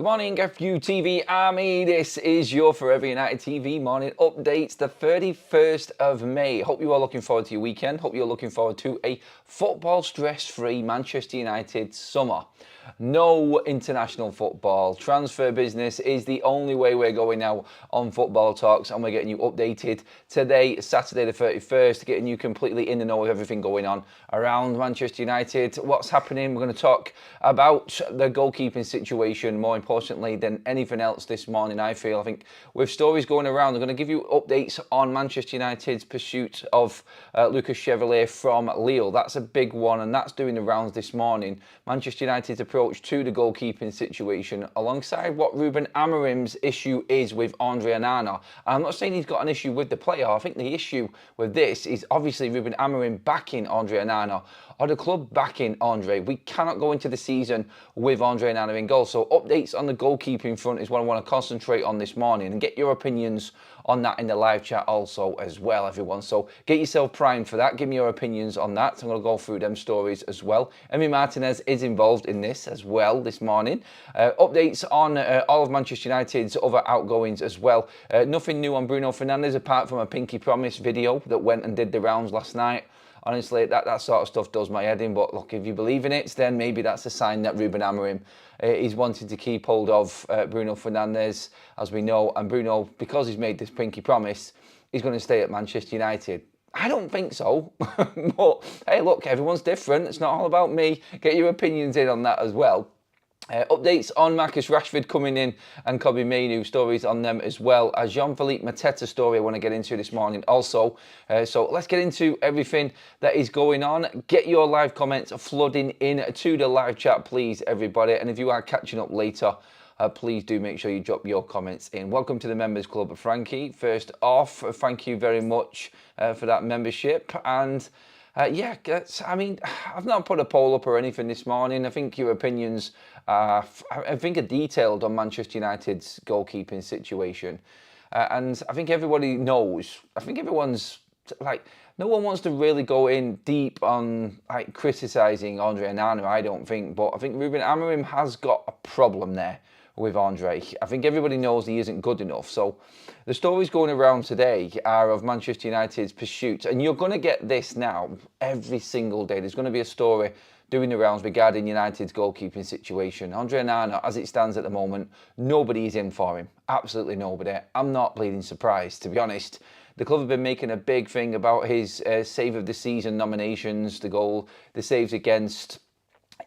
Good morning, FUTV Army. This is your Forever United TV morning updates, the 31st of May. Hope you are looking forward to your weekend. Hope you're looking forward to a football stress-free Manchester United summer. No international football. Transfer business is the only way we're going now on Football Talks, and we're getting you updated today, Saturday the 31st, getting you completely in the know of everything going on around Manchester United. What's happening? We're going to talk about the goalkeeping situation more importantly than anything else this morning, I feel. I think with stories going around, they're going to give you updates on Manchester United's pursuit of Lucas Chevalier from Lille. That's a big one, and that's doing the rounds this morning. Manchester United's approach to the goalkeeping situation alongside what Ruben Amorim's issue is with Andrea Onana. I'm not saying he's got an issue with the player. I think the issue with this is obviously Ruben Amorim backing Andrea Onana or the club backing Andre. We cannot go into the season with Andrea Onana in goal. So updates on the goalkeeping front is what I want to concentrate on this morning, and get your opinions on that in the live chat also as well, everyone. So get yourself primed for that. Give me your opinions on that. I'm going to go through them stories as well. Martinez is involved in this as well this morning. Updates on all of Manchester United's other outgoings as well. Nothing new on Bruno Fernandez apart from a Pinky Promise video that went and did the rounds last night. Honestly, that sort of stuff does my head in. But look, if you believe in it, then maybe that's a sign that Ruben Amorim is wanting to keep hold of Bruno Fernandez, as we know. And Bruno, because he's made this Pinky Promise, he's going to stay at Manchester United. I don't think so. But hey, look, everyone's different. It's not all about me. Get your opinions in on that as well. Updates on Marcus Rashford coming in and Kobbie Mainoo, stories on them as well as Jean-Philippe Mateta story I want to get into this morning also. So let's get into everything that is going on. Get your live comments flooding in to the live chat, please, everybody. And if you are catching up later, please do make sure you drop your comments in. Welcome to the Members Club, Frankie. First off, thank you very much for that membership. And yeah, I mean, I've not put a poll up or anything this morning. I think your opinions, I think, are detailed on Manchester United's goalkeeping situation. And I think everybody knows. I think everyone's, like, no one wants to really go in deep on, like, criticising Andrea Onana, I don't think. But I think Ruben Amorim has got a problem there with Andre. I think everybody knows he isn't good enough. So the stories going around today are of Manchester United's pursuit. And you're going to get this now every single day. There's going to be a story doing the rounds regarding United's goalkeeping situation. Andrea Onana, as it stands at the moment, nobody is in for him. Absolutely nobody. I'm not bleeding surprised, to be honest. The club have been making a big thing about his save of the season nominations, the saves against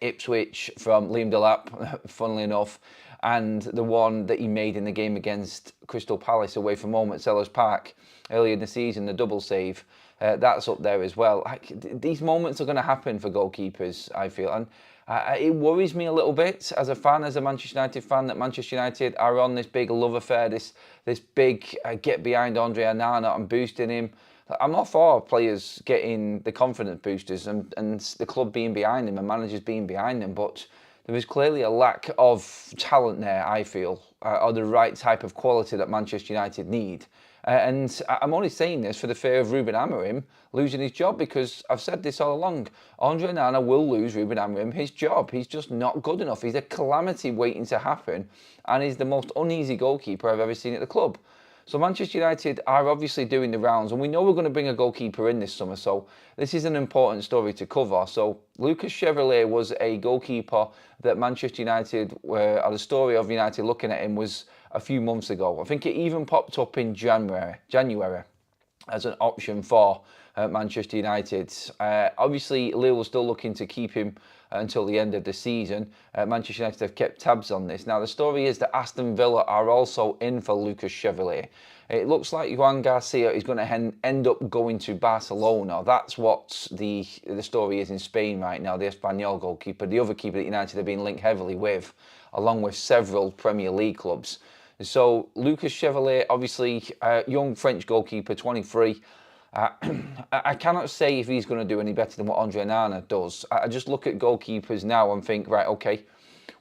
Ipswich from Liam Delap, funnily enough, and the one that he made in the game against Crystal Palace away from home at Sellers Park earlier in the season, the double save. That's up there as well. These moments are going to happen for goalkeepers, I feel. And it worries me a little bit as a fan, as a Manchester United fan, that Manchester United are on this big love affair, this big get behind Andrea Onana and boosting him. I'm not for players getting the confidence boosters and the club being behind them and managers being behind them, but there is clearly a lack of talent there, I feel, or the right type of quality that Manchester United need. And I'm only saying this for the fear of Ruben Amorim losing his job, because I've said this all along. Andrea Onana will lose Ruben Amorim his job. He's just not good enough. He's a calamity waiting to happen, and he's the most uneasy goalkeeper I've ever seen at the club. So Manchester United are obviously doing the rounds, and we know we're going to bring a goalkeeper in this summer, so this is an important story to cover. So Lucas Chevalier was a goalkeeper that Manchester United, or the story of United looking at him was a few months ago. I think it even popped up in January as an option for Manchester United. Obviously, Lille was still looking to keep him until the end of the season. Manchester United have kept tabs on this. Now, the story is that Aston Villa are also in for Lucas Chevalier. It looks like Juan Garcia is going to end up going to Barcelona. That's what the story is in Spain right now, the Espanyol goalkeeper, the other keeper that United have been linked heavily with, along with several Premier League clubs. So Lucas Chevalier, obviously a young French goalkeeper, 23. I cannot say if he's going to do any better than what Andrea Onana does. I just look at goalkeepers now and think, right, okay,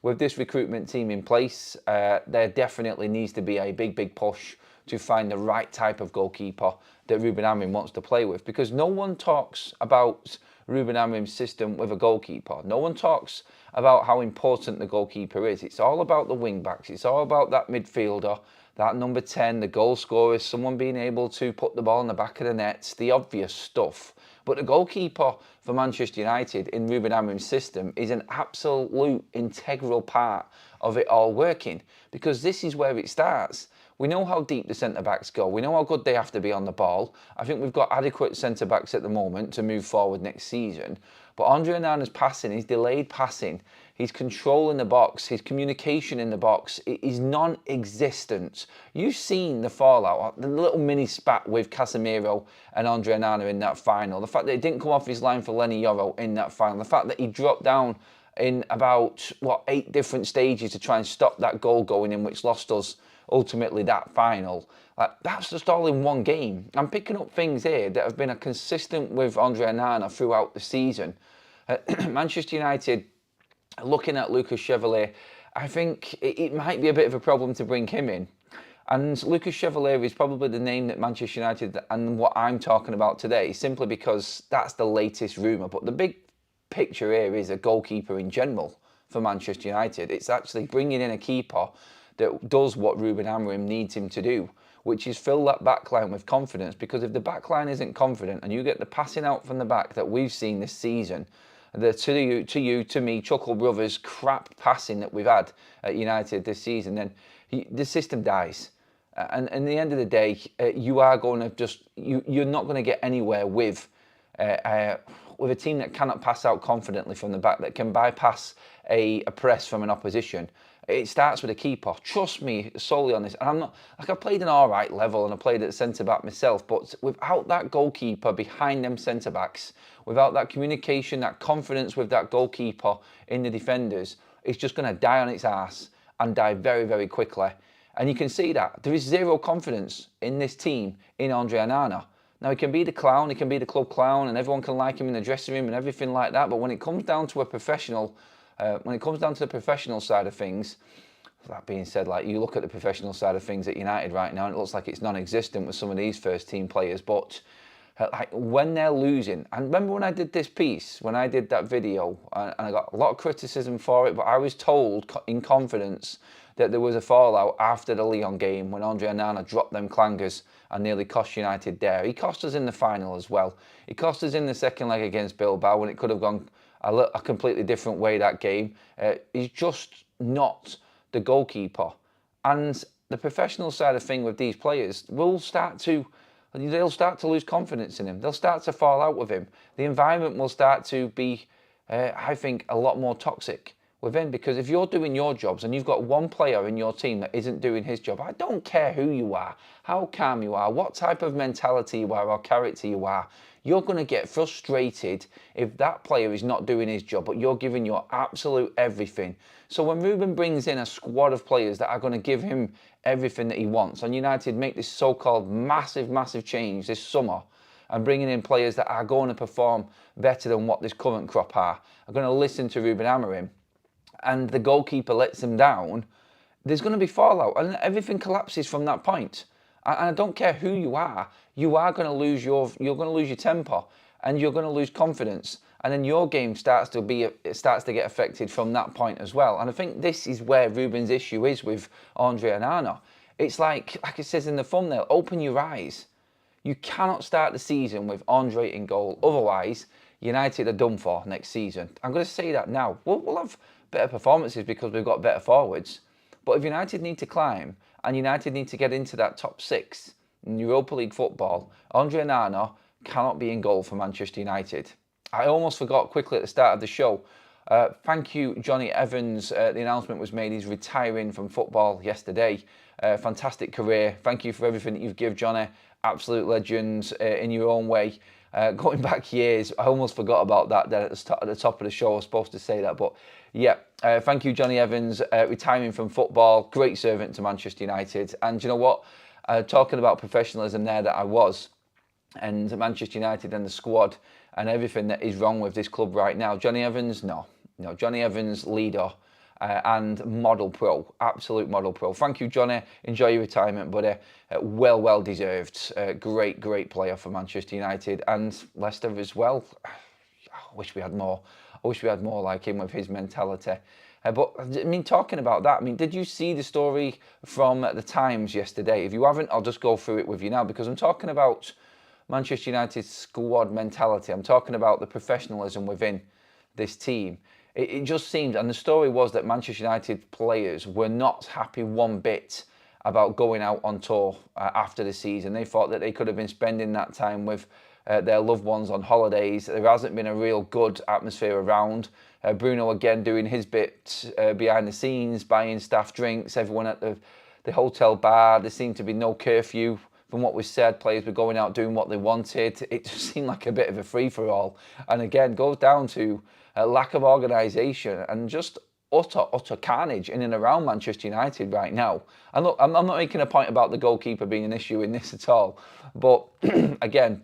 with this recruitment team in place, there definitely needs to be a big push to find the right type of goalkeeper that Ruben Amorim wants to play with, because no one talks about Ruben Amorim's system with a goalkeeper. No one talks about how important the goalkeeper is. It's all about the wing-backs. It's all about that midfielder, that number 10, the goal scorer, someone being able to put the ball in the back of the nets, the obvious stuff. But the goalkeeper for Manchester United in Ruben Amorim's system is an absolute integral part of it all working, because this is where it starts. We know how deep the centre-backs go. We know how good they have to be on the ball. I think we've got adequate centre-backs at the moment to move forward next season. But Andrea Onana's passing, his delayed passing, his control in the box, his communication in the box is non-existent. You've seen the fallout, the little mini spat with Casemiro and Andrea Onana in that final. The fact that he didn't come off his line for Lenny Yoro in that final. The fact that he dropped down in about, 8 different stages to try and stop that goal going in, which lost us ultimately that final. That's just all in one game. I'm picking up things here that have been a consistent with Andrea Onana throughout the season. Manchester United, looking at Lucas Chevalier, I think it might be a bit of a problem to bring him in. And Lucas Chevalier is probably the name that Manchester United and what I'm talking about today, simply because that's the latest rumour. But the big picture here is a goalkeeper in general for Manchester United. It's actually bringing in a keeper that does what Ruben Amorim needs him to do, which is fill that backline with confidence. Because if the backline isn't confident and you get the passing out from the back that we've seen this season, the to me, Chuckle Brothers crap passing that we've had at United this season, then the system dies. And in the end of the day, you are going to just, you're not going to get anywhere with a team that cannot pass out confidently from the back, that can bypass a press from an opposition. It starts with a keeper. Trust me solely on this. And I'm not, like, I played an all right level and I played at centre-back myself, but without that goalkeeper behind them centre-backs, without that communication, that confidence with that goalkeeper in the defenders, it's just going to die on its arse and die very, very quickly. And you can see that. There is zero confidence in this team in Andrea Onana. Now, he can be the clown, he can be the club clown, and everyone can like him in the dressing room and everything like that, but when it comes down to a professional, when it comes down to the professional side of things, that being said, like, you look at the professional side of things at United right now, and it looks like it's non-existent with some of these first team players. But like, when they're losing, and remember when I did this piece, when I did that video, and I got a lot of criticism for it, but I was told in confidence that there was a fallout after the Lyon game when Andrea Onana dropped them clangers and nearly cost United there. He cost us in the final as well. He cost us in the second leg against Bilbao when it could have gone a completely different way that game. He's just not the goalkeeper. And the professional side of thing with these players they'll start to lose confidence in him. They'll start to fall out with him. The environment will start to be, I think, a lot more toxic within, because if you're doing your jobs and you've got one player in your team that isn't doing his job, I don't care who you are, how calm you are, what type of mentality you are or character you are, you're going to get frustrated if that player is not doing his job, but you're giving your absolute everything. So when Ruben brings in a squad of players that are going to give him everything that he wants, and United make this so-called massive, massive change this summer, and bringing in players that are going to perform better than what this current crop are going to listen to Ruben Amorim, and the goalkeeper lets him down, there's going to be fallout, and everything collapses from that point. And I don't care who you are going to lose your temper, and you're going to lose confidence, and then your game starts to get affected from that point as well. And I think this is where Ruben's issue is with Andrea Onana. It's like it says in the thumbnail, open your eyes. You cannot start the season with Andre in goal, otherwise United are done for next season. I'm going to say that now. We'll have better performances because we've got better forwards. But if United need to climb and United need to get into that top 6 in Europa League football, Andrea Onana cannot be in goal for Manchester United. I almost forgot quickly at the start of the show. Thank you, Johnny Evans. The announcement was made. He's retiring from football yesterday. Fantastic career. Thank you for everything that you've given, Johnny. Absolute legends in your own way. Going back years, I almost forgot about that at the top of the show. I was supposed to say that, but yeah, thank you, Johnny Evans, retiring from football. Great servant to Manchester United. And you know what? Talking about professionalism there that I was, and Manchester United and the squad and everything that is wrong with this club right now. Johnny Evans, no. Johnny Evans, leader and model pro, absolute model pro. Thank you, Johnny. Enjoy your retirement, buddy. Well deserved. Great player for Manchester United and Leicester as well. wish we had more. I wish we had more like him with his mentality. But I mean, talking about that, I mean, did you see the story from the Times yesterday? If you haven't, I'll just go through it with you now, because I'm talking about Manchester United's squad mentality. I'm talking about the professionalism within this team. It just seemed, and the story was that Manchester United players were not happy one bit about going out on tour after the season. They thought that they could have been spending that time with their loved ones on holidays. There hasn't been a real good atmosphere around. Bruno again doing his bit behind the scenes, buying staff drinks, everyone at the hotel bar. There seemed to be no curfew from what was said. Players were going out doing what they wanted. It just seemed like a bit of a free-for-all. And again, goes down to a lack of organisation and just utter carnage in and around Manchester United right now. And look, I'm not making a point about the goalkeeper being an issue in this at all. But again,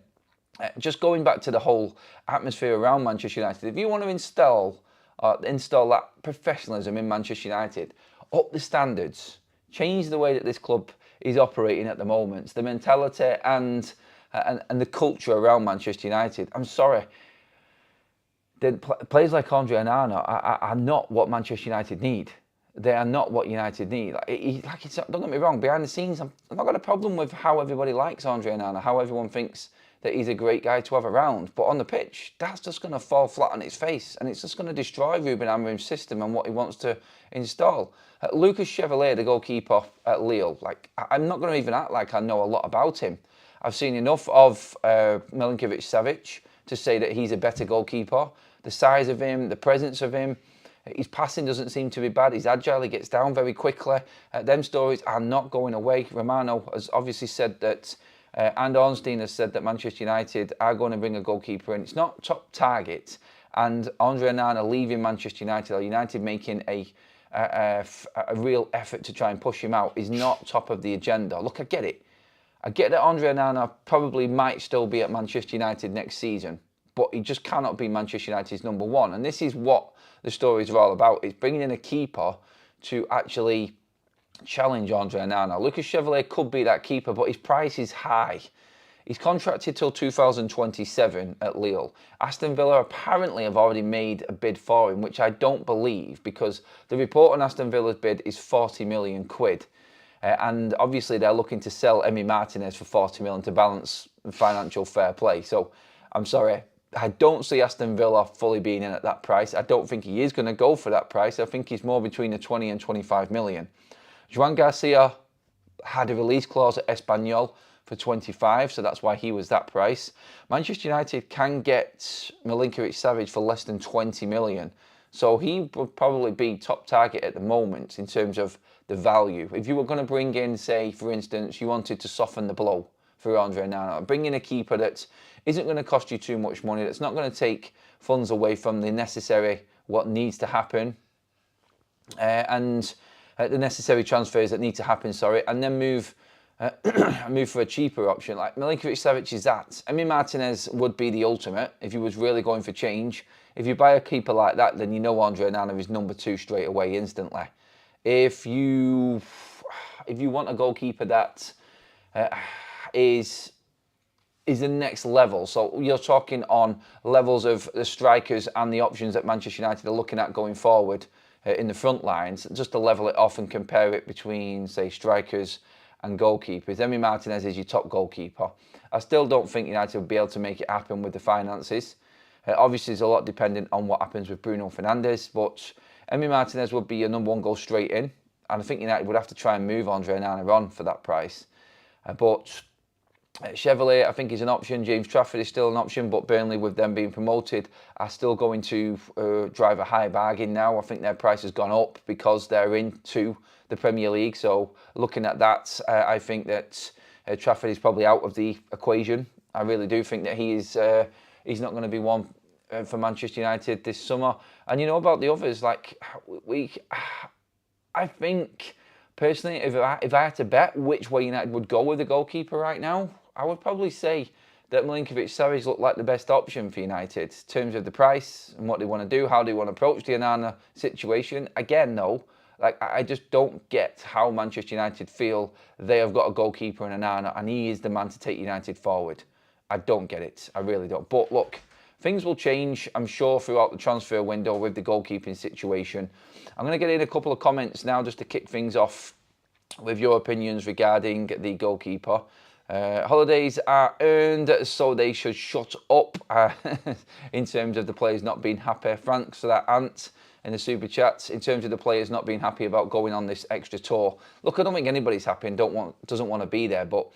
just going back to the whole atmosphere around Manchester United, if you want to install that professionalism in Manchester United, up the standards, change the way that this club is operating at the moment, the mentality and the culture around Manchester United. I'm sorry, players like Andrea Onana are not what Manchester United need. They are not what United need. Don't get me wrong, behind the scenes, I've not got a problem with how everybody likes Andrea Onana, how everyone thinks that he's a great guy to have around. But on the pitch, that's just going to fall flat on its face, and it's just going to destroy Ruben Amorim's system and what he wants to install. Lucas Chevalier, the goalkeeper at Lille, I'm not going to even act like I know a lot about him. I've seen enough of Malinkovic Savage to say that he's a better goalkeeper. The size of him, the presence of him, his passing doesn't seem to be bad. He's agile, he gets down very quickly. Them stories are not going away. Romano has obviously said that, and Ornstein has said that Manchester United are going to bring a goalkeeper in. It's not top target. And Andrea Onana leaving Manchester United, or United making a real effort to try and push him out, is not top of the agenda. Look, I get it. I get that Andrea Onana probably might still be at Manchester United next season, but he just cannot be Manchester United's number one. And this is what the stories are all about. It's bringing in a keeper to actually challenge Andrea Onana. Lucas Chevalier could be that keeper, but his price is high. He's contracted till 2027 at Lille. Aston Villa apparently have already made a bid for him, which I don't believe, because the report on Aston Villa's bid is 40 million quid. And obviously they're looking to sell Emi Martinez for 40 million to balance financial fair play. So I'm sorry, I don't see Aston Villa fully being in at that price. I don't think he is going to go for that price. I think he's more between the 20 and 25 million. Joan Garcia had a release clause at Espanyol for 25, so that's why he was that price. Manchester United can get Malinkovic Savage for less than 20 million. So he would probably be top target at the moment in terms of the value. If you were going to bring in, say, for instance, you wanted to soften the blow for Andrea Onana, bring in a keeper that isn't going to cost you too much money, that's not going to take funds away from the necessary, what needs to happen, and the necessary transfers that need to happen, and then move for a cheaper option. Like Malinkovic Savage is that. Emi Martinez would be the ultimate if he was really going for change. If you buy a keeper like that, then you know Andrea Onana is number 2 straight away, instantly. If you want a goalkeeper that is the next level, so you're talking on levels of the strikers and the options that Manchester United are looking at going forward in the front lines, just to level it off and compare it between, say, strikers and goalkeepers. Emi Martinez is your top goalkeeper. I still don't think United will be able to make it happen with the finances. Obviously, there's a lot dependent on what happens with Bruno Fernandez, but Emi Martinez would be your number 1 goal straight in, and I think United would have to try and move Andrea Onana on for that price. But Chevalier, I think, is an option. James Trafford is still an option, but Burnley, with them being promoted, are still going to drive a high bargain now. I think their price has gone up because they're into the Premier League. So looking at that, I think that Trafford is probably out of the equation. I really do think that he's not going to be one for Manchester United this summer. And you know about the others, I think personally, if I had to bet which way United would go with the goalkeeper right now, I would probably say that Malinkovic Savage looked like the best option for United in terms of the price and what they want to do, how they want to approach the Onana situation. Again, though, I just don't get how Manchester United feel they have got a goalkeeper in Onana and he is the man to take United forward. I don't get it. I really don't. But look, things will change, I'm sure, throughout the transfer window with the goalkeeping situation. I'm going to get in a couple of comments now just to kick things off with your opinions regarding the goalkeeper. Holidays are earned, so they should shut up in terms of the players not being happy. Thanks for that, Ant, in the super chats. In terms of the players not being happy about going on this extra tour. Look, I don't think anybody's happy and doesn't want to be there, but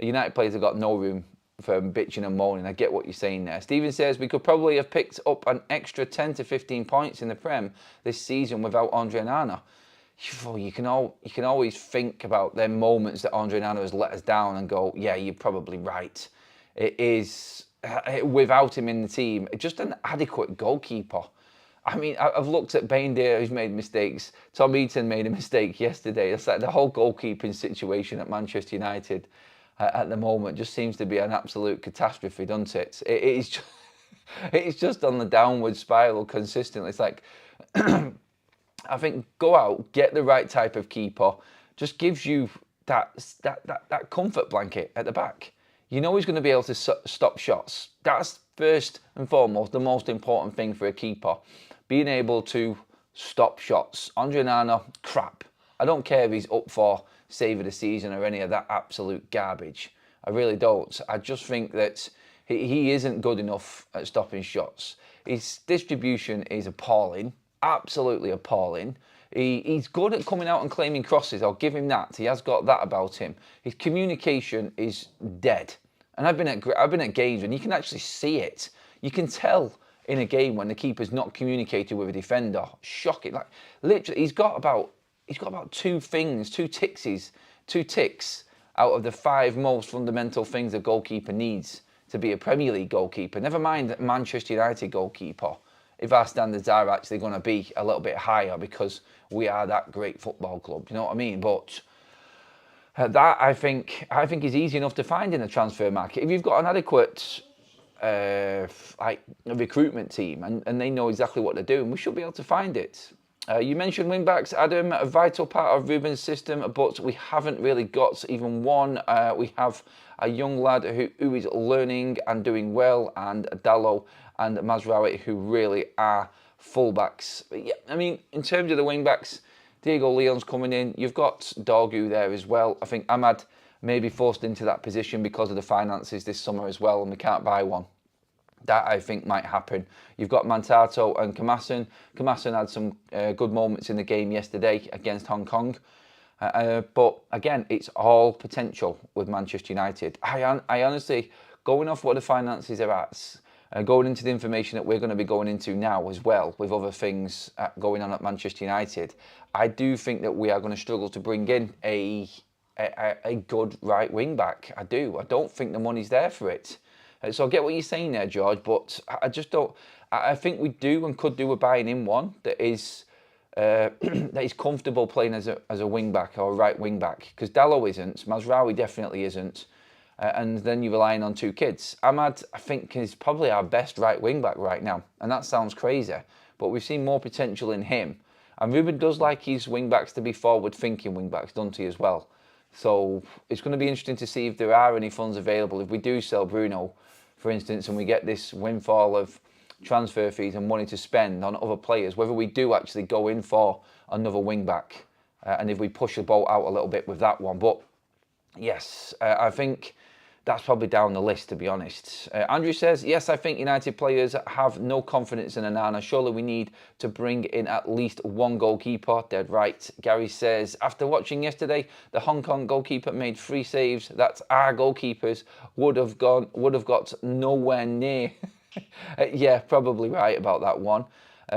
United players have got no room for bitching and moaning. I get what you're saying there. Stephen says we could probably have picked up an extra 10 to 15 points in the Prem this season without Andrea Onana. You can always think about them moments that Andrea Onana has let us down and go, yeah, you're probably right. It is, without him in the team, just an adequate goalkeeper. I mean, I've looked at Baindir, who's made mistakes. Tom Eaton made a mistake yesterday. It's like the whole goalkeeping situation at Manchester United at the moment just seems to be an absolute catastrophe, doesn't it? It's just on the downward spiral consistently. It's like, I think go out, get the right type of keeper, just gives you that comfort blanket at the back. You know he's going to be able to stop shots. That's first and foremost the most important thing for a keeper, being able to stop shots. Andrea Onana, crap. I don't care if he's up for save of the season or any of that absolute garbage. I really don't. I just think that he isn't good enough at stopping shots. His distribution is appalling. Absolutely appalling. He's good at coming out and claiming crosses. I'll give him that. He has got that about him. His communication is dead. And I've been at games and you can actually see it. You can tell in a game when the keeper's not communicating with a defender. Shocking. Like literally, he's got about two ticks out of the 5 most fundamental things a goalkeeper needs to be a Premier League goalkeeper. Never mind Manchester United goalkeeper, if our standards are actually going to be a little bit higher because we are that great football club. You know what I mean? But that I think is easy enough to find in the transfer market. If you've got an adequate like a recruitment team and they know exactly what they're doing, we should be able to find it. You mentioned wingbacks, Adam, a vital part of Ruben's system, but we haven't really got even one. We have a young lad who is learning and doing well, and Dallo and Mazraoui, who really are fullbacks. But yeah, I mean, in terms of the wingbacks, Diego Leon's coming in. You've got Dorgu there as well. I think Ahmad may be forced into that position because of the finances this summer as well, and we can't buy one. That I think might happen. You've got Mantato and Kamasan. Kamasan had some good moments in the game yesterday against Hong Kong. But again, it's all potential with Manchester United. I honestly, going off what the finances are at, going into the information that we're going to be going into now as well, with other things going on at Manchester United, I do think that we are going to struggle to bring in a good right wing back. I do. I don't think the money's there for it. So I get what you're saying there, George, but I just don't. I think we do and could do with buying in one that is comfortable playing as a wing back or a right wing back, because Dallo isn't, Mazraoui definitely isn't, and then you're relying on 2 kids. Ahmad, I think, is probably our best right wing back right now, and that sounds crazy, but we've seen more potential in him. And Ruben does like his wing backs to be forward-thinking wing backs, doesn't he, as well? So it's going to be interesting to see if there are any funds available. If we do sell Bruno, for instance, and we get this windfall of transfer fees and money to spend on other players, whether we do actually go in for another wing back, and if we push the boat out a little bit with that one. But yes, I think that's probably down the list, to be honest. Andrew says, yes, I think United players have no confidence in Onana. Surely we need to bring in at least one goalkeeper. Dead right. Gary says, after watching yesterday, the Hong Kong goalkeeper made 3 saves that our goalkeepers would have got nowhere near. Yeah, probably right about that one.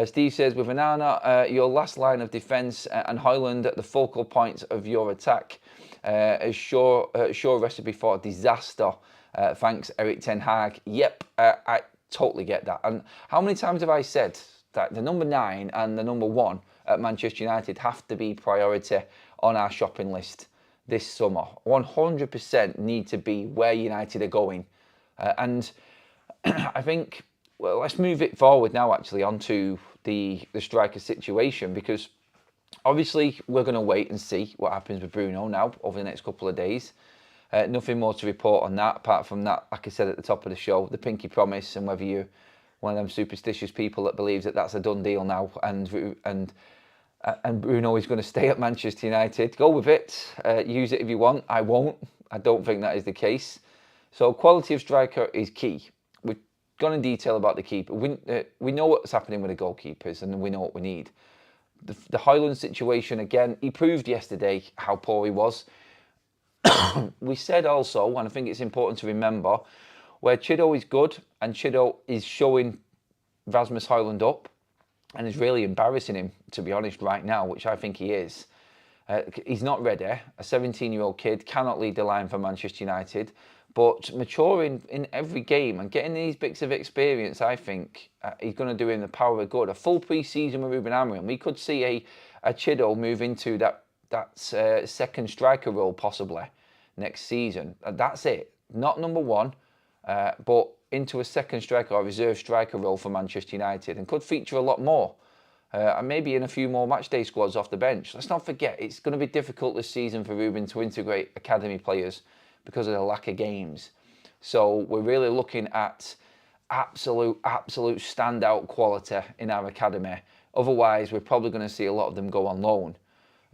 Steve says, with Onana, your last line of defence and Højlund the focal point of your attack, a sure recipe for disaster. Thanks, Eric Ten Hag. Yep, I totally get that. And how many times have I said that the number 9 and the number 1 at Manchester United have to be priority on our shopping list this summer? 100% need to be where United are going. And I think, well, let's move it forward now, actually, onto the striker situation, because obviously we're going to wait and see what happens with Bruno now over the next couple of days. Nothing more to report on that, apart from that, like I said at the top of the show, the pinky promise, and whether you one of them superstitious people that believes that that's a done deal now, and Bruno is going to stay at Manchester United. Go with it. Use it if you want. I won't. I don't think that is the case. So quality of striker is key. We've gone in detail about the keeper. We know what's happening with the goalkeepers, and we know what we need. The Højlund situation, again, he proved yesterday how poor he was. We said also, and I think it's important to remember, where Chido is good and Chido is showing Rasmus Højlund up and is really embarrassing him, to be honest, right now, which I think he is. He's not ready. A 17-year-old kid cannot lead the line for Manchester United, but maturing in every game and getting these bits of experience, I think, he's going to do him the power of good. A full pre-season with Ruben Amorim, we could see a Chido move into that second striker role possibly next season. That's it. Not number one, but into a second striker or reserve striker role for Manchester United, and could feature a lot more. And maybe in a few more matchday squads off the bench. Let's not forget, it's going to be difficult this season for Ruben to integrate academy players because of the lack of games. So we're really looking at absolute standout quality in our academy. Otherwise, we're probably going to see a lot of them go on loan.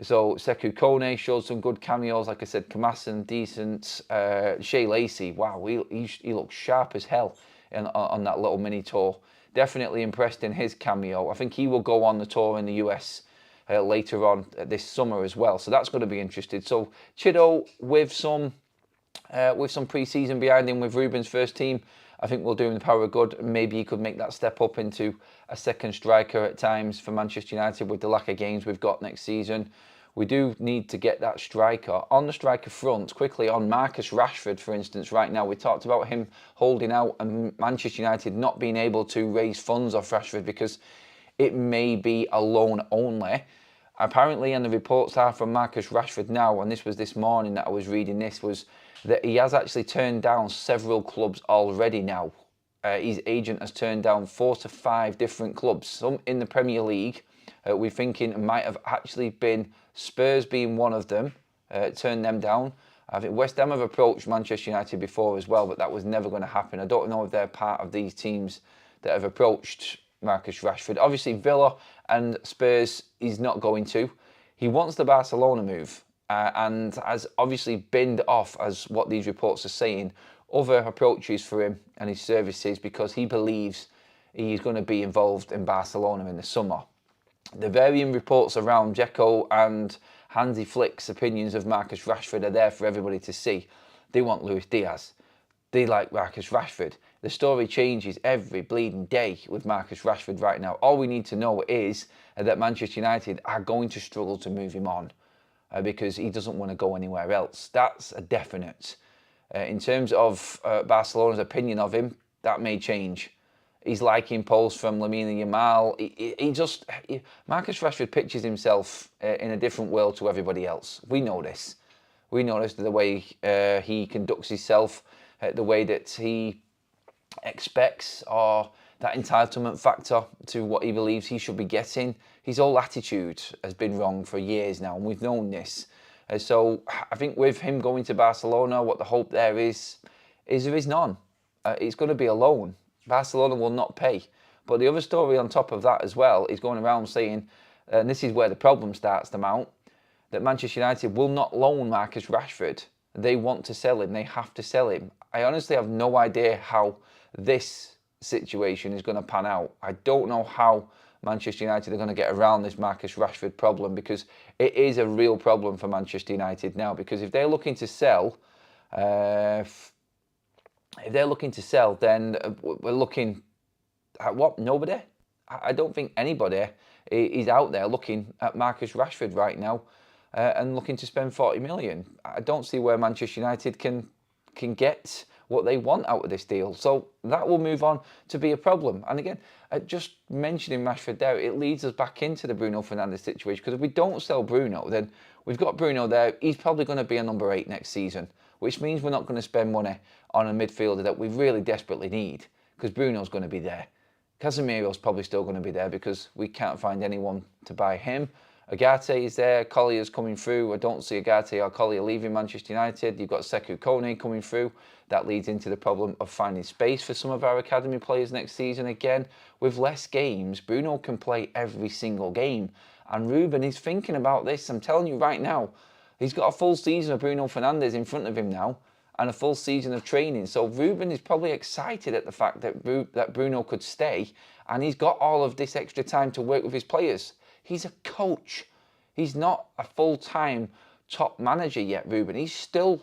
So Sekou Kone showed some good cameos. Like I said, Kamasin, decent. Shea Lacey, wow, he looks sharp as hell on that little mini tour. Definitely impressed in his cameo. I think he will go on the tour in the US later on this summer as well. So that's going to be interesting. So Chido with some pre-season behind him with Ruben's first team, I think we'll do him the power of good. Maybe he could make that step up into a second striker at times for Manchester United with the lack of games we've got next season. We do need to get that striker. On the striker front, quickly on Marcus Rashford, for instance, right now, we talked about him holding out and Manchester United not being able to raise funds off Rashford because it may be a loan only. Apparently, and the reports are from Marcus Rashford now, and this was this morning that I was reading this, was that he has actually turned down several clubs already now. His agent has turned down 4 to 5 different clubs, some in the Premier League. We're thinking it might have actually been Spurs being one of them, turned them down. I think West Ham have approached Manchester United before as well, but that was never going to happen. I don't know if they're part of these teams that have approached Marcus Rashford. Obviously, Villa and Spurs, he's not going to. He wants the Barcelona move and has obviously binned off, as what these reports are saying, other approaches for him and his services because he believes he's going to be involved in Barcelona in the summer. The varying reports around Dzeko and Hansi Flick's opinions of Marcus Rashford are there for everybody to see. They want Luis Diaz. They like Marcus Rashford. The story changes every bleeding day with Marcus Rashford right now. All we need to know is that Manchester United are going to struggle to move him on because he doesn't want to go anywhere else. That's a definite. In terms of Barcelona's opinion of him, that may change. He's liking posts from Lamine Yamal. Marcus Rashford pictures himself in a different world to everybody else. We know this. We know this, the way he conducts himself, the way that he expects, or that entitlement factor to what he believes he should be getting. His whole attitude has been wrong for years now, and we've known this. So I think with him going to Barcelona, what the hope there is there is none. It's going to be a loan. Barcelona will not pay. But the other story on top of that as well is going around saying, and this is where the problem starts to mount, that Manchester United will not loan Marcus Rashford. They want to sell him. They have to sell him. I honestly have no idea how this situation is going to pan out. I don't know how Manchester United are going to get around this Marcus Rashford problem, because it is a real problem for Manchester United now. Because if they're looking to sell, then we're looking at what? Nobody? I don't think anybody is out there looking at Marcus Rashford right now and looking to spend 40 million. I don't see where Manchester United can get what they want out of this deal. So that will move on to be a problem. And again, just mentioning Rashford there, it leads us back into the Bruno Fernandez situation, because if we don't sell Bruno, then we've got Bruno there. He's probably going to be a number 8 next season, which means we're not going to spend money on a midfielder that we really desperately need, because Bruno's going to be there. Casemiro's probably still going to be there because we can't find anyone to buy him. Agate is there, Collier's coming through. I don't see Agate or Collier leaving Manchester United. You've got Sekou Kone coming through. That leads into the problem of finding space for some of our academy players next season. Again, with less games, Bruno can play every single game. And Ruben is thinking about this. I'm telling you right now, he's got a full season of Bruno Fernandez in front of him now and a full season of training. So Ruben is probably excited at the fact that Bruno could stay, and he's got all of this extra time to work with his players. He's a coach. He's not a full-time top manager yet, Ruben. He's still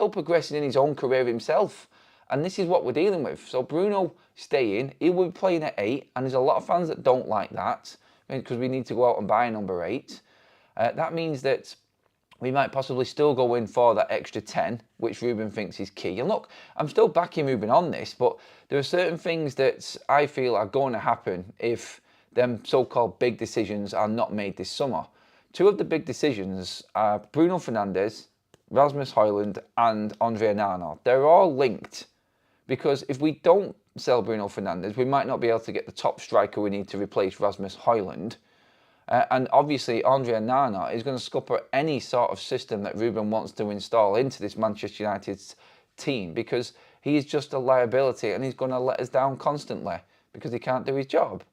progressing in his own career himself. And this is what we're dealing with. So Bruno staying, he will be playing at 8, and there's a lot of fans that don't like that because we need to go out and buy a number 8. That means that we might possibly still go in for that extra 10, which Ruben thinks is key. And look, I'm still backing Ruben on this, but there are certain things that I feel are going to happen if them so-called big decisions are not made this summer. 2 of the big decisions are Bruno Fernandez, Rasmus Højlund and Andrea Pirlo. They're all linked, because if we don't sell Bruno Fernandez, we might not be able to get the top striker we need to replace Rasmus Højlund. And obviously, Andrea Pirlo is going to scupper any sort of system that Ruben wants to install into this Manchester United's team, because he is just a liability and he's going to let us down constantly because he can't do his job.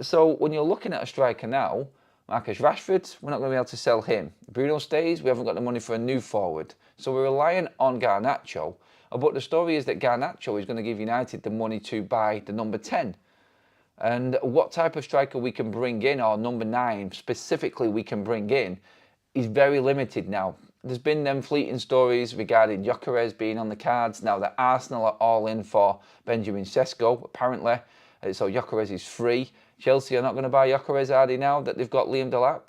So when you're looking at a striker now, Marcus Rashford, we're not going to be able to sell him. Bruno stays, we haven't got the money for a new forward. So we're relying on Garnacho. But the story is that Garnacho is going to give United the money to buy the number 10. And what type of striker we can bring in, or number 9 specifically we can bring in, is very limited now. There's been them fleeting stories regarding Yakarez being on the cards. Now that Arsenal are all in for Benjamin Sesko, apparently. So Yakarez is free. Chelsea are not going to buy Yakarez, are they, now that they've got Liam Delap?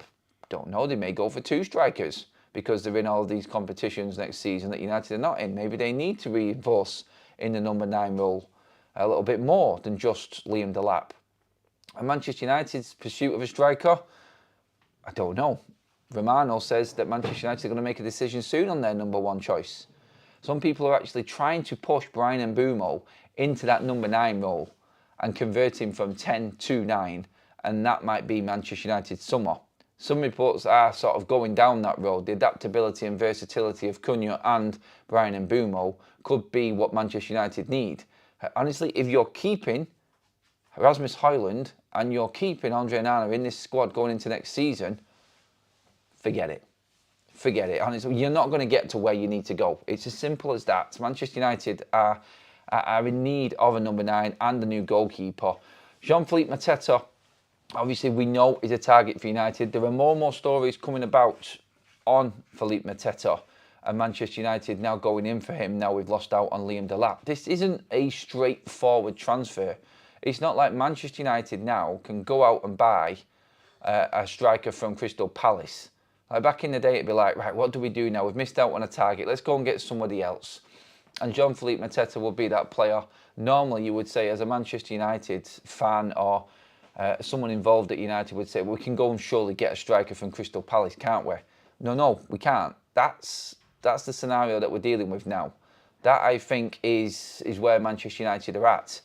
Don't know. They may go for 2 strikers because they're in all of these competitions next season that United are not in. Maybe they need to reinforce in the number 9 role a little bit more than just Liam Delap. And Manchester United's pursuit of a striker, I don't know. Romano says that Manchester United are going to make a decision soon on their number 1 choice. Some people are actually trying to push Bryan Mbeumo into that number 9 role and convert him from 10 to 9, and that might be Manchester United's summer. Some reports are sort of going down that road. The adaptability and versatility of Cunha and Bryan Mbeumo could be what Manchester United need. Honestly, if you're keeping Rasmus Højlund and you're keeping Andrea Pirlo in this squad going into next season, forget it. Forget it. Honestly, you're not going to get to where you need to go. It's as simple as that. Manchester United are in need of a number 9 and a new goalkeeper. Jean-Philippe Mateta, obviously we know, is a target for United. There are more and more stories coming about on Philippe Mateta and Manchester United now going in for him. Now we've lost out on Liam Delap. This isn't a straightforward transfer. It's not like Manchester United now can go out and buy a striker from Crystal Palace. Like back in the day, it'd be like, right, what do we do now? We've missed out on a target. Let's go and get somebody else. And Jean-Philippe Mateta would be that player. Normally, you would say, as a Manchester United fan or someone involved at United would say, well, we can go and surely get a striker from Crystal Palace, can't we? No, we can't. That's the scenario that we're dealing with now. That, I think, is where Manchester United are at.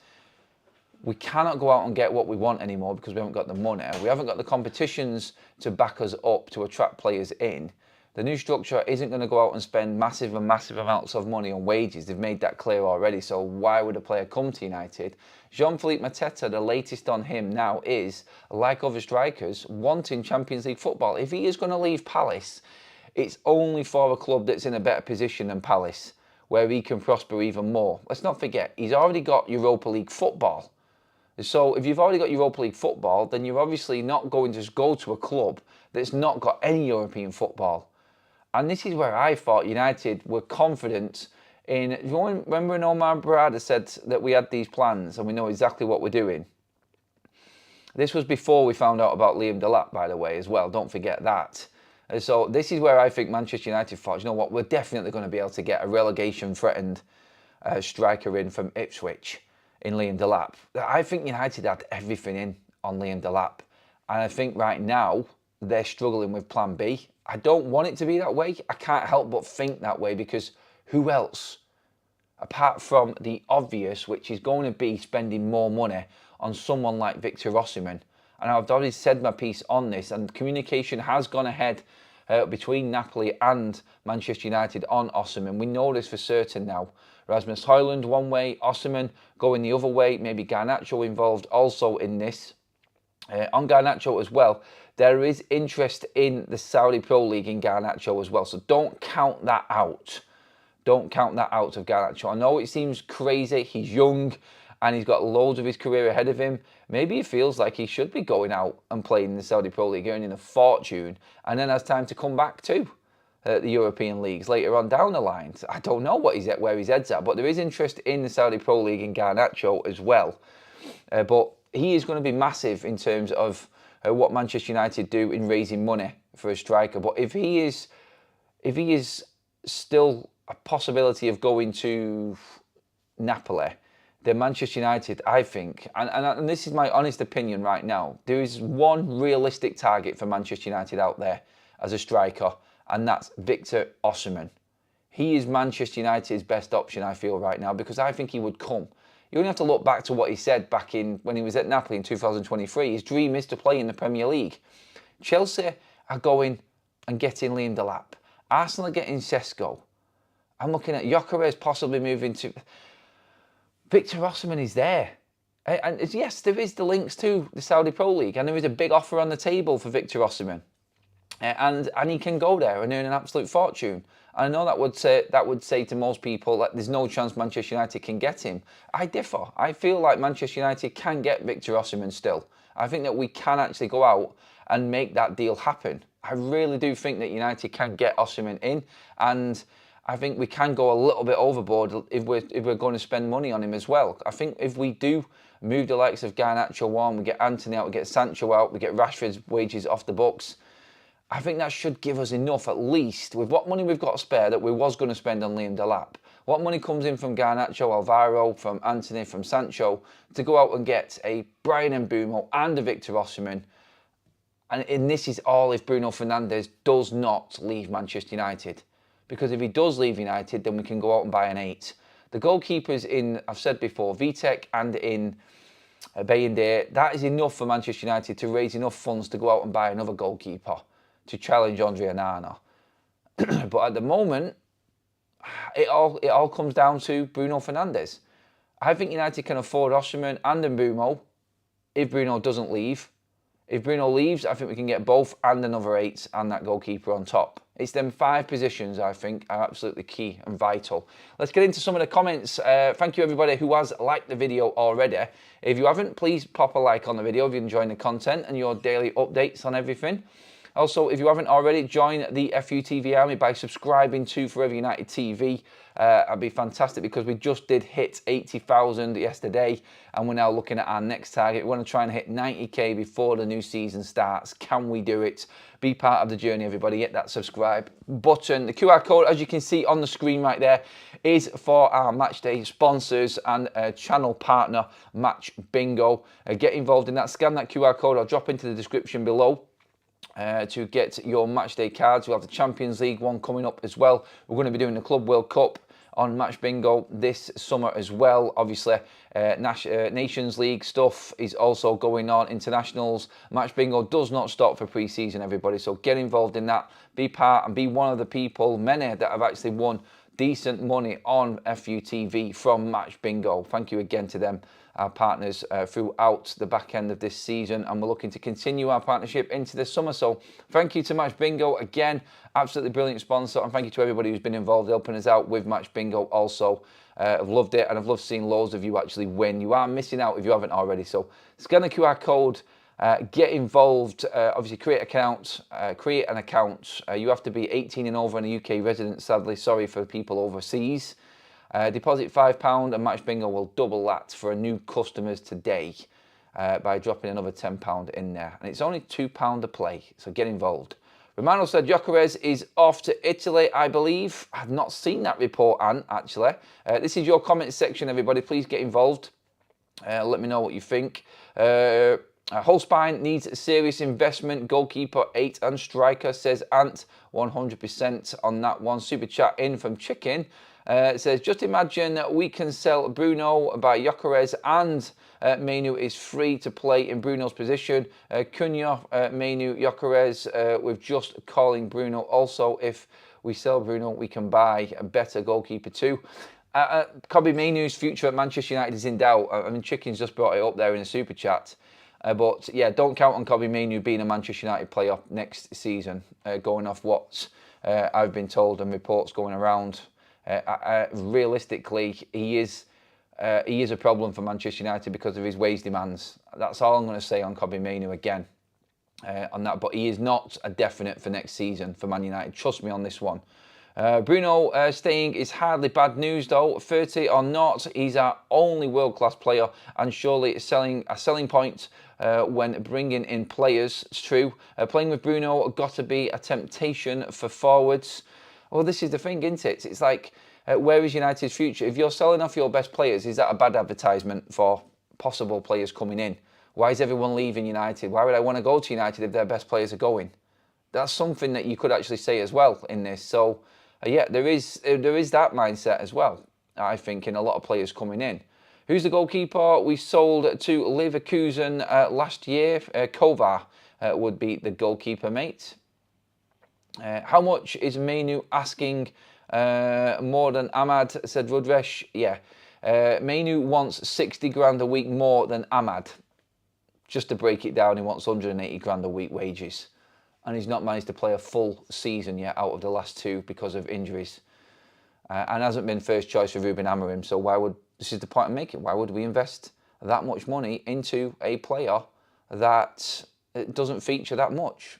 We cannot go out and get what we want anymore because we haven't got the money. We haven't got the competitions to back us up to attract players in. The new structure isn't going to go out and spend massive amounts of money on wages. They've made that clear already. So why would a player come to United? Jean-Philippe Mateta, the latest on him now is, like other strikers, wanting Champions League football. If he is going to leave Palace, it's only for a club that's in a better position than Palace, where he can prosper even more. Let's not forget, he's already got Europa League football. So if you've already got Europa League football, then you're obviously not going to just go to a club that's not got any European football. And this is where I thought United were confident in. Remember when Omar Barada said that we had these plans and we know exactly what we're doing? This was before we found out about Liam Delap, by the way, as well. Don't forget that. So this is where I think Manchester United thought, you know what, we're definitely going to be able to get a relegation-threatened striker in from Ipswich in Liam Delap. I think United had everything in on Liam Delap. And I think right now they're struggling with plan B. I don't want it to be that way. I can't help but think that way because who else, apart from the obvious, which is going to be spending more money on someone like Victor Osimhen? and I've already said my piece on this, and communication has gone ahead between Napoli and Manchester United on Osman. We know this for certain now. Rasmus Højlund one way, Osman going the other way, maybe Garnacho involved also in this. On Garnacho as well, there is interest in the Saudi Pro League in Garnacho as well, so don't count that out. Don't count that out of Garnacho. I know it seems crazy, he's young and he's got loads of his career ahead of him. Maybe he feels like he should be going out and playing in the Saudi Pro League, earning a fortune, and then has time to come back to the European leagues later on down the line. So I don't know where his head's at, but there is interest in the Saudi Pro League in Garnacho as well. But he is going to be massive in terms of what Manchester United do in raising money for a striker. But if he is still a possibility of going to Napoli, then Manchester United, I think, and this is my honest opinion right now, there is one realistic target for Manchester United out there as a striker, and that's Victor Osimhen. He is Manchester United's best option, I feel, right now, because I think he would come. You only have to look back to what he said back in when he was at Napoli in 2023. His dream is to play in the Premier League. Chelsea are going and getting Liam Delap. Arsenal are getting Sesko. I'm looking at Yakarez possibly moving to... Victor Osimhen is there. And yes, there is the links to the Saudi Pro League, and there is a big offer on the table for Victor Osimhen. And he can go there and earn an absolute fortune. I know that would say to most people that there's no chance Manchester United can get him. I differ. I feel like Manchester United can get Victor Osimhen still. I think that we can actually go out and make that deal happen. I really do think that United can get Osimhen in, and I think we can go a little bit overboard if we're going to spend money on him as well. I think if we do move the likes of Garnacho on, we get Anthony out, we get Sancho out, we get Rashford's wages off the books, I think that should give us enough, at least, with what money we've got spare that we was going to spend on Liam Delap. What money comes in from Garnacho, Alvaro, from Anthony, from Sancho, to go out and get a Bryan Mbeumo and a Victor Osimhen. And this is all if Bruno Fernandez does not leave Manchester United. Because if he does leave United, then we can go out and buy an 8. The goalkeepers in, I've said before, Vitek and in Bayende, that is enough for Manchester United to raise enough funds to go out and buy another goalkeeper to challenge Andrea Onana. But at the moment, it all comes down to Bruno Fernandez. I think United can afford Osman and Mbeumo if Bruno doesn't leave. If Bruno leaves, I think we can get both and another 8 and that goalkeeper on top. It's them 5 positions, I think, are absolutely key and vital. Let's get into some of the comments. Thank you, everybody who has liked the video already. If you haven't, please pop a like on the video if you're enjoying the content and your daily updates on everything. Also, if you haven't already, join the FUTV army by subscribing to Forever United TV. That'd be fantastic because we just did hit 80,000 yesterday and we're now looking at our next target. We want to try and hit 90k before the new season starts. Can we do it? Be part of the journey, everybody. Hit that subscribe button. The QR code, as you can see on the screen right there, is for our matchday sponsors and channel partner, Match Bingo. Get involved in that. Scan that QR code. I'll drop into the description below. To get your matchday cards. We'll have the Champions League one coming up as well. We're going to be doing the Club World Cup on Match Bingo this summer as well. Obviously, Nations League stuff is also going on. Internationals. Match Bingo does not stop for pre-season, everybody. So get involved in that. Be part and be one of the people, many that have actually won decent money on FUTV from Match Bingo. Thank you again to them, our partners throughout the back end of this season, and we're looking to continue our partnership into the summer. So thank you to Match Bingo again, absolutely brilliant sponsor, and thank you to everybody who's been involved helping us out with Match Bingo also. I've loved it, and I've loved seeing loads of you actually win. You are missing out if you haven't already, so scan the QR code, get involved, obviously create an account. You have to be 18 and over and a UK resident, sadly. Sorry for people overseas. Deposit £5 and Match Bingo will double that for new customers today by dropping another £10 in there. And it's only £2 a play, so get involved. Romano said Yakarez is off to Italy, I believe. I've not seen that report, Anne, actually. This is your comment section, everybody. Please get involved. Let me know what you think. Holstein needs serious investment. Goalkeeper 8 and striker, says Ant. 100% on that one. Super chat in from Chicken. It says, just imagine we can sell Bruno by Yakarez and Mayu is free to play in Bruno's position. Cunha, Mayu, Yakarez with just calling Bruno. Also, if we sell Bruno, we can buy a better goalkeeper too. Kobbie Mainoo's future at Manchester United is in doubt. I mean, Chicken's just brought it up there in a super chat. But yeah, don't count on Kobbie Mainu being a Manchester United player next season, going off what I've been told and reports going around. Realistically, he is a problem for Manchester United because of his wage demands. That's all I'm going to say on Kobbie Mainu again on that. But he is not a definite for next season for Man United. Trust me on this one. Bruno Staying is hardly bad news though. 30 or not, he's our only world-class player and surely a selling point when bringing in players. It's true. Playing with Bruno got to be a temptation for forwards. Well, this is the thing, isn't it? It's like, where is United's future? If you're selling off your best players, is that a bad advertisement for possible players coming in? Why is everyone leaving United? Why would I want to go to United if their best players are going? That's something that you could actually say as well in this. So, yeah, there is that mindset as well, I think, in a lot of players coming in. Who's the goalkeeper? We sold to Leverkusen last year. Kovar would be the goalkeeper, mate. How much is Mainu asking? More than Ahmad, said Rudresh. Yeah. Mainu wants 60 grand a week more than Ahmad. Just to break it down, he wants 180 grand a week wages. And he's not managed to play a full season yet out of the last 2 because of injuries. And hasn't been first choice for Ruben Amorim. So this is the point I'm making, why would we invest that much money into a player that doesn't feature that much?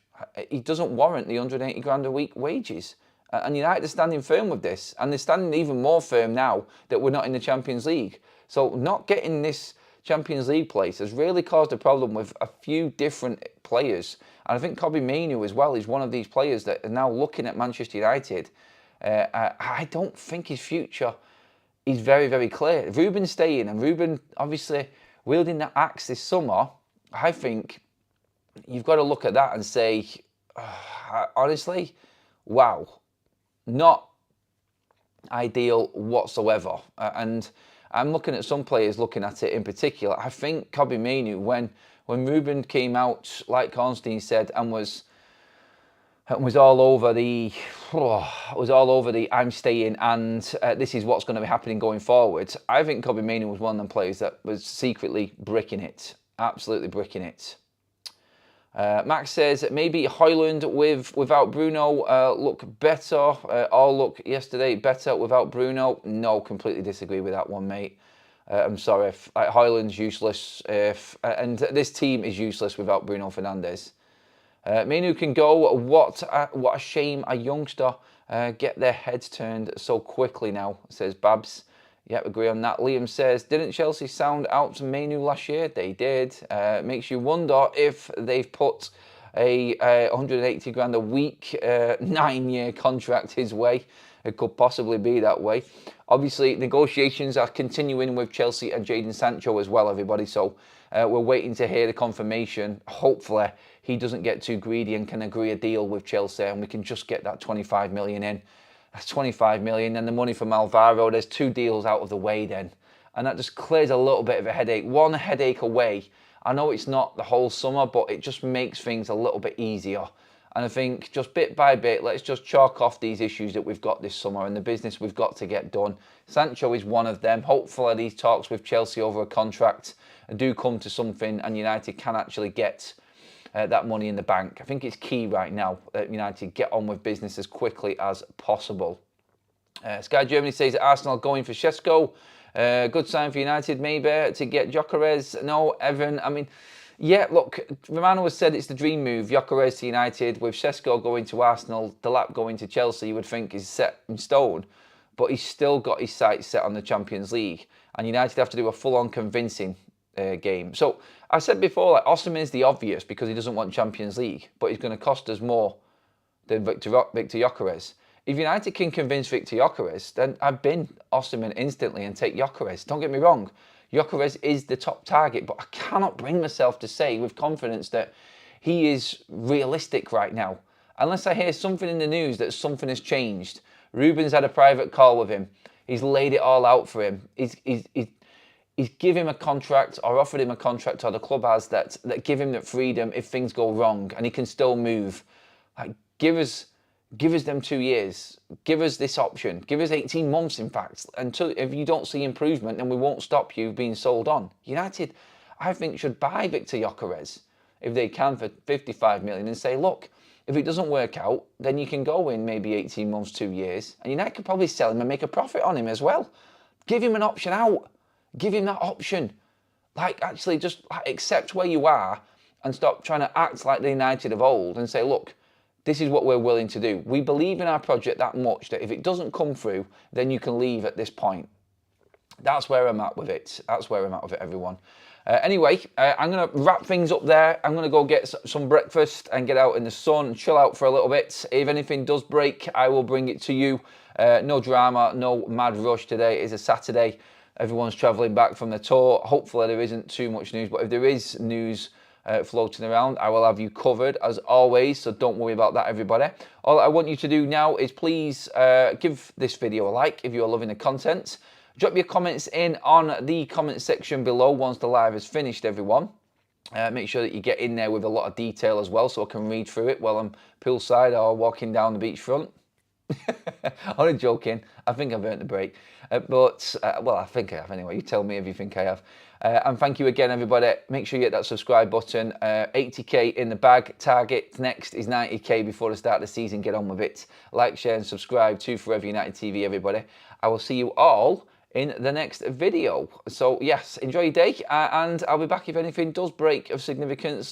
He doesn't warrant the 180 grand a week wages. And United are standing firm with this. And they're standing even more firm now that we're not in the Champions League. So not getting this Champions League place has really caused a problem with a few different players. And I think Kobbie Mainu as well is one of these players that are now looking at Manchester United. I don't think his future is very, very clear. Ruben Staying, and Ruben obviously wielding that axe this summer, I think you've got to look at that and say, honestly, wow, not ideal whatsoever. And I'm looking at some players looking at it in particular. I think Kobbie Mainu, when Ruben came out, like Ornstein said, and was all over the I'm staying and this is what's going to be happening going forward. I think Kobbie Mainu was one of them players that was secretly bricking it, absolutely bricking it. Max says maybe Højlund without Bruno look better. All look yesterday better without Bruno. No, completely disagree with that one, mate. I'm sorry, Højlund's useless, and this team is useless without Bruno Fernandez. Mainu can go. What a shame a youngster get their heads turned so quickly now, says Babs. Yep, agree on that. Liam says, didn't Chelsea sound out to Mainu last year? They did. Makes you wonder if they've put a 180 grand a week 9-year contract his way. It could possibly be that way. Obviously, negotiations are continuing with Chelsea and Jadon Sancho as well, everybody. So we're waiting to hear the confirmation. Hopefully, he doesn't get too greedy and can agree a deal with Chelsea and we can just get that 25 million in. That's 25 million, and the money from Alvaro, there's 2 deals out of the way then. And that just clears a little bit of a headache. One headache away. I know it's not the whole summer, but it just makes things a little bit easier. And I think just bit by bit, let's just chalk off these issues that we've got this summer and the business we've got to get done. Sancho is one of them. Hopefully these talks with Chelsea over a contract do come to something and United can actually get that money in the bank. I think it's key right now that United get on with business as quickly as possible. Sky Germany says Arsenal going for Šeško. Good sign for United maybe to get Yakarez. No, Evan, I mean, yeah, look, Romano has said it's the dream move. Yakarez to United with Šeško going to Arsenal, Delap going to Chelsea, you would think is set in stone. But he's still got his sights set on the Champions League. And United have to do a full-on convincing game. So I said before, like, Osman is the obvious because he doesn't want Champions League, but he's going to cost us more than Victor Yakarez. If United can convince Victor Yakarez, then I'd bin Osman instantly and take Yakarez. Don't get me wrong, Yakarez is the top target, but I cannot bring myself to say with confidence that he is realistic right now. Unless I hear something in the news that something has changed. Ruben's had a private call with him. He's laid it all out for him. He's given him a contract or offered him a contract, or the club has, that give him that freedom if things go wrong and he can still move. Like, give us them 2 years. Give us this option. Give us 18 months, in fact. Until, if you don't see improvement, then we won't stop you being sold on. United, I think, should buy Victor Yakarez if they can for 55 million and say, look, if it doesn't work out, then you can go in maybe 18 months, 2 years, and United could probably sell him and make a profit on him as well. Give him an option out. Give him that option. Like, actually, just accept where you are and stop trying to act like the United of old and say, look, this is what we're willing to do. We believe in our project that much that if it doesn't come through, then you can leave at this point. That's where I'm at with it. That's where I'm at with it, everyone. Anyway, I'm going to wrap things up there. I'm going to go get some breakfast and get out in the sun and chill out for a little bit. If anything does break, I will bring it to you. No drama, no mad rush today. It's a Saturday. Everyone's travelling back from the tour. Hopefully there isn't too much news, but if there is news floating around, I will have you covered as always, so don't worry about that, everybody. All I want you to do now is please give this video a like if you're loving the content. Drop your comments in on the comment section below once the live is finished, everyone. Make sure that you get in there with a lot of detail as well, so I can read through it while I'm poolside or walking down the beachfront. Only joking. I think I've earned the break. Well, I think I have anyway. You tell me if you think I have. And thank you again, everybody. Make sure you hit that subscribe button. 80k in the bag. Target next is 90k before the start of the season. Get on with it. Like, share, and subscribe to Forever United TV, everybody. I will see you all in the next video. So, yes, enjoy your day. And I'll be back if anything does break of significance.